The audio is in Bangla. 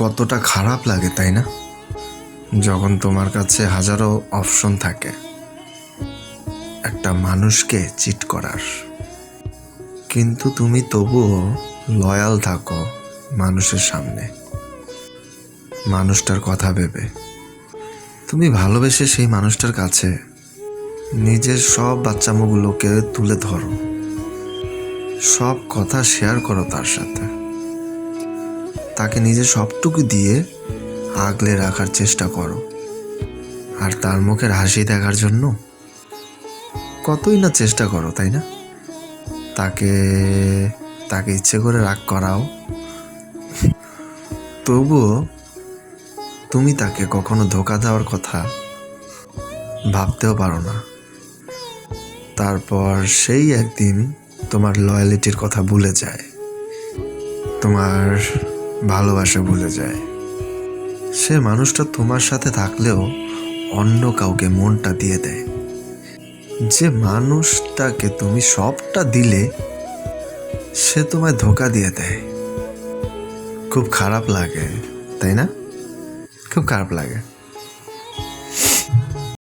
কতটা খারাপ লাগে তাই না, যখন তোমার কাছে হাজারো অপশন থাকে একটা মানুষকে চিট করার, কিন্তু তুমি তবুও লয়াল থাকো মানুষের সামনে, মানুষটার কথা ভেবে। তুমি ভালোবেসে সেই মানুষটার কাছে নিজের সব বাচ্চামোগুলোকে তুলে ধরো, সব কথা শেয়ার করো তার সাথে, তাকে নিজের সবটুকু দিয়ে আগলে রাখার চেষ্টা করো। আর তার মুখের হাসি দেখার জন্য কতই না চেষ্টা করো, তাই না? তাকে তাকে ইচ্ছে করে রাগ করাও, তবুও তুমি তাকে কখনো ধোঁকা দেওয়ার কথা ভাবতেও পারো না। তারপর সেই একদিন তোমার লয়ালিটির কথা ভুলে যায়, তোমার ভালোবাসা ভুলে যায়। সে মানুষটা তোমার সাথে থাকলেও অন্য কাউকে মনটা দিয়ে দেয়। যে মানুষটাকে তুমি সবটা দিলে সে তোমায় ধোঁকা দিয়ে দেয়। খুব খারাপ লাগে, তাই না? খুব খারাপ লাগে।